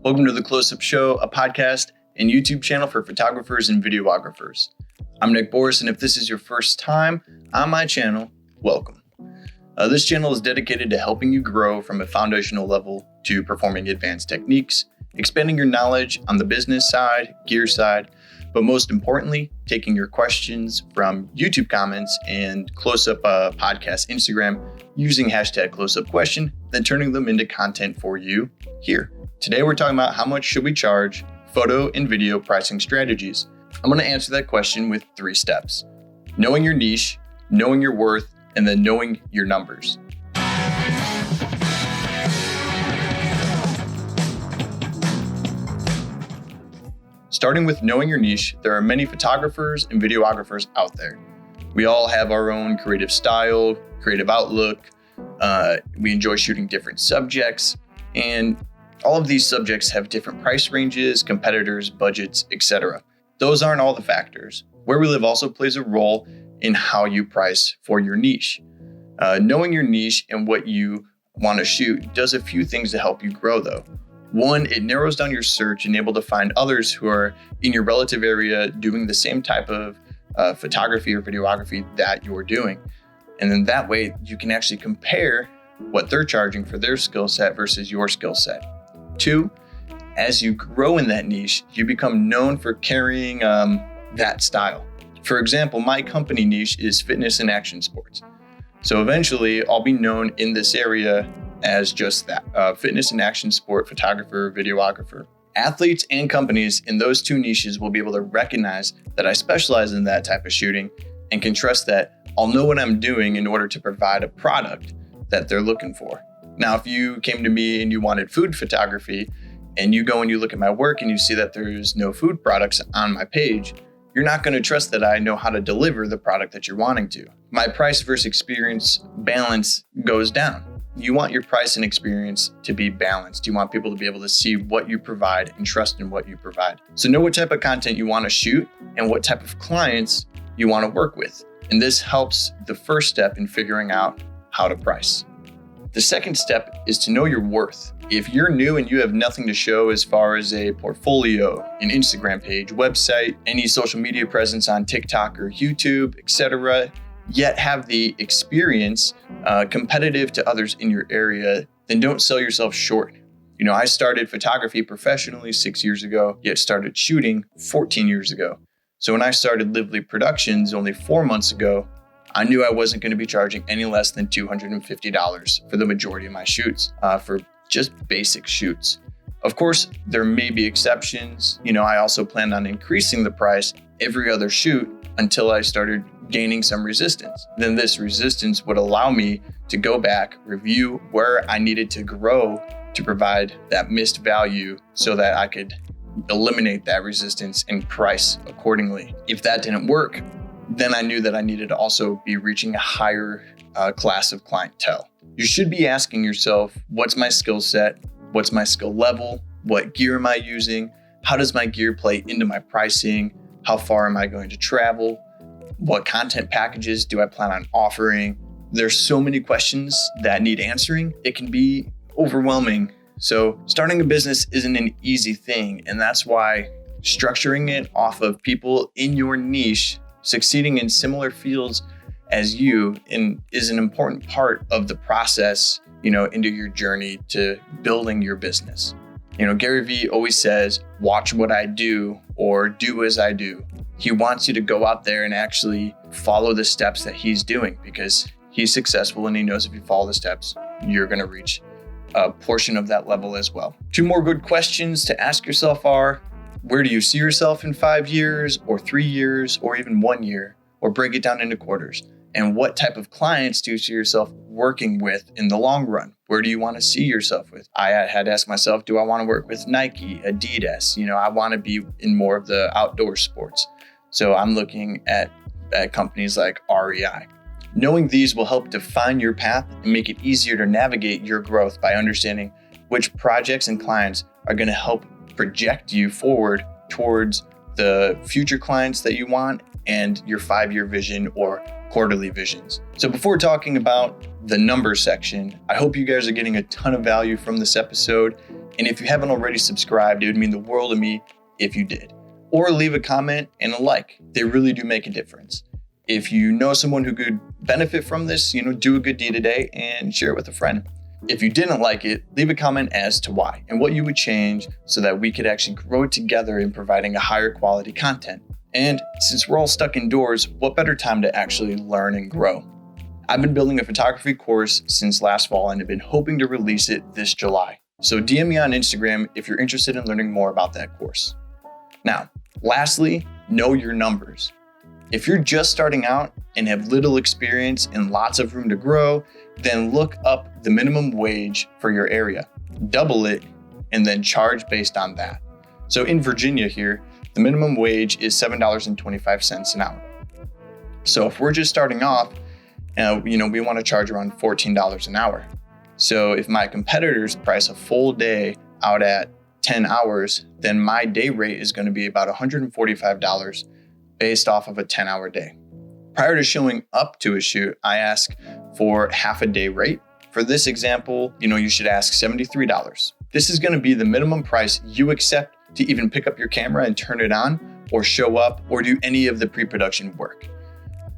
Welcome to The Close-Up Show, a podcast and YouTube channel for photographers and videographers. I'm Nick Boris, and if this is your first time on my channel, welcome. This channel is dedicated to helping you grow from a foundational level to performing advanced techniques, expanding your knowledge on the business side, gear side, but most importantly, taking your questions from YouTube comments and Close-Up Podcast Instagram using hashtag #CloseUpQuestion, then turning them into content for you here. Today, we're talking about how much should we charge photo and video pricing strategies. I'm going to answer that question with 3 steps: knowing your niche, knowing your worth, and then knowing your numbers. Starting with knowing your niche, there are many photographers and videographers out there. We all have our own creative style, creative outlook. We enjoy shooting different subjects, and all of these subjects have different price ranges, competitors, budgets, etc. Those aren't all the factors. Where we live also plays a role in how you price for your niche. Knowing your niche and what you want to shoot does a few things to help you grow though. One, it narrows down your search and able to find others who are in your relative area doing the same type of photography or videography that you're doing. And then that way you can actually compare what they're charging for their skill set versus your skill set. 2, as you grow in that niche, you become known for carrying that style. For example, my company niche is fitness and action sports. So eventually I'll be known in this area as just that, fitness and action sport photographer, videographer. Athletes and companies in those 2 niches will be able to recognize that I specialize in that type of shooting and can trust that I'll know what I'm doing in order to provide a product that they're looking for. Now, if you came to me and you wanted food photography and you go and you look at my work and you see that there's no food products on my page, you're not going to trust that I know how to deliver the product that you're wanting to. My price versus experience balance goes down. You want your price and experience to be balanced. You want people to be able to see what you provide and trust in what you provide. So know what type of content you want to shoot and what type of clients you want to work with. And this helps the first step in figuring out how to price. The second step is to know your worth. If you're new and you have nothing to show as far as a portfolio, an Instagram page, website, any social media presence on TikTok or YouTube, etc., yet have the experience competitive to others in your area, then don't sell yourself short. You know, I started photography professionally 6 years ago, yet started shooting 14 years ago. So when I started Lively Productions only 4 months ago, I knew I wasn't going to be charging any less than $250 for the majority of my shoots, for just basic shoots. Of course, there may be exceptions. You know, I also planned on increasing the price every other shoot until I started gaining some resistance. Then this resistance would allow me to go back, review where I needed to grow to provide that missed value so that I could eliminate that resistance and price accordingly. If that didn't work, then I knew that I needed to also be reaching a higher class of clientele. You should be asking yourself, what's my skill set? What's my skill level? What gear am I using? How does my gear play into my pricing? How far am I going to travel? What content packages do I plan on offering? There's so many questions that need answering. It can be overwhelming. So starting a business isn't an easy thing. And that's why structuring it off of people in your niche succeeding in similar fields as you is an important part of the process, into your journey to building your business. Gary Vee always says, watch what I do or do as I do. He wants you to go out there and actually follow the steps that he's doing because he's successful and he knows if you follow the steps, you're going to reach a portion of that level as well. 2 more good questions to ask yourself are, where do you see yourself in 5 years or 3 years or even 1 year? Or break it down into quarters. And what type of clients do you see yourself working with in the long run? Where do you want to see yourself with? I had to ask myself, do I want to work with Nike, Adidas? I want to be in more of the outdoor sports. So I'm looking at companies like REI. Knowing these will help define your path and make it easier to navigate your growth by understanding which projects and clients are going to help project you forward towards the future clients that you want and your 5-year vision or quarterly visions. So before talking about the numbers section, I hope you guys are getting a ton of value from this episode. And if you haven't already subscribed, it would mean the world to me if you did. Or leave a comment and a like. They really do make a difference. If you know someone who could benefit from this, do a good deed today and share it with a friend. If you didn't like it, leave a comment as to why and what you would change so that we could actually grow together in providing a higher quality content. And since we're all stuck indoors, what better time to actually learn and grow? I've been building a photography course since last fall and have been hoping to release it this July. So DM me on Instagram if you're interested in learning more about that course. Now, lastly, know your numbers. If you're just starting out and have little experience and lots of room to grow, then look up the minimum wage for your area, double it, and then charge based on that. So in Virginia here, the minimum wage is $7.25 an hour. So if we're just starting off, we want to charge around $14 an hour. So if my competitors price a full day out at 10 hours, then my day rate is going to be about $145 based off of a 10-hour day. Prior to showing up to a shoot, I ask for half a day rate. For this example, you should ask $73. This is going to be the minimum price you accept to even pick up your camera and turn it on, or show up, or do any of the pre-production work.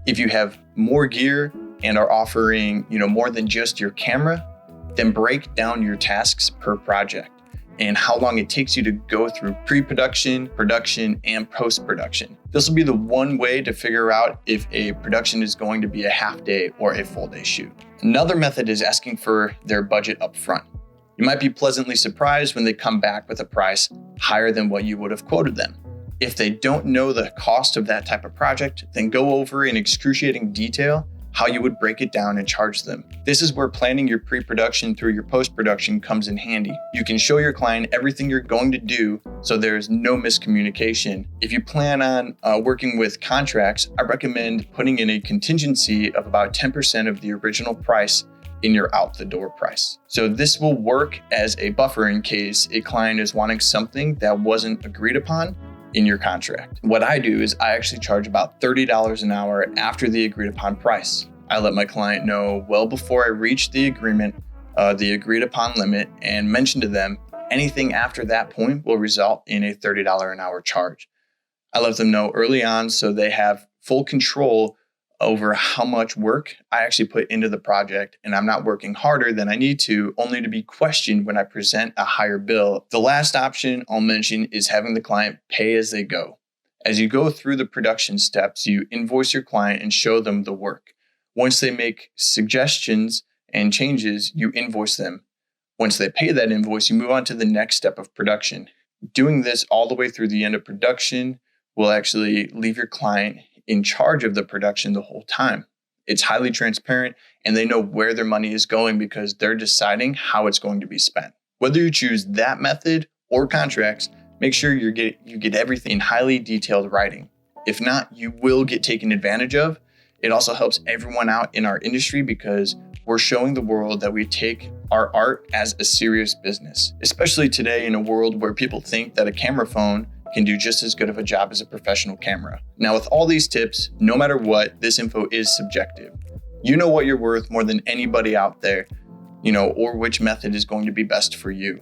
If you have more gear and are offering, more than just your camera, then break down your tasks per project and how long it takes you to go through pre-production, production, and post-production. This will be the one way to figure out if a production is going to be a half day or a full day shoot. Another method is asking for their budget up front. You might be pleasantly surprised when they come back with a price higher than what you would have quoted them. If they don't know the cost of that type of project, then go over in excruciating detail how you would break it down and charge them. This is where planning your pre-production through your post-production comes in handy. You can show your client everything you're going to do so there's no miscommunication. If you plan on working with contracts, I recommend putting in a contingency of about 10% of the original price in your out the door price. So this will work as a buffer in case a client is wanting something that wasn't agreed upon in your contract. What I do is I actually charge about $30 an hour after the agreed upon price. I let my client know well before I reach the agreement, the agreed upon limit, and mention to them anything after that point will result in a $30 an hour charge. I let them know early on so they have full control over how much work I actually put into the project, and I'm not working harder than I need to, only to be questioned when I present a higher bill. The last option I'll mention is having the client pay as they go. As you go through the production steps, you invoice your client and show them the work. Once they make suggestions and changes, you invoice them. Once they pay that invoice, you move on to the next step of production. Doing this all the way through the end of production will actually leave your client in charge of the production the whole time. It's highly transparent and they know where their money is going because they're deciding how it's going to be spent. Whether you choose that method or contracts, make sure you get everything in highly detailed writing. If not, you will get taken advantage of. It also helps everyone out in our industry because we're showing the world that we take our art as a serious business, especially today in a world where people think that a camera phone can do just as good of a job as a professional camera. Now, with all these tips, no matter what, this info is subjective. You know what you're worth more than anybody out there, or which method is going to be best for you.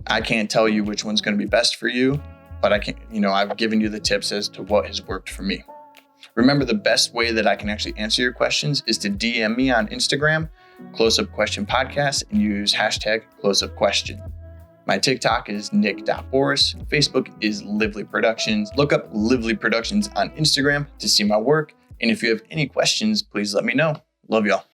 I can't tell you which one's going to be best for you, but I've given you the tips as to what has worked for me. Remember, the best way that I can actually answer your questions is to DM me on Instagram, Close-Up Question Podcast, and use hashtag Close-Up Question. My TikTok is nick.boris. Facebook is Lively Productions. Look up Lively Productions on Instagram to see my work. And if you have any questions, please let me know. Love y'all.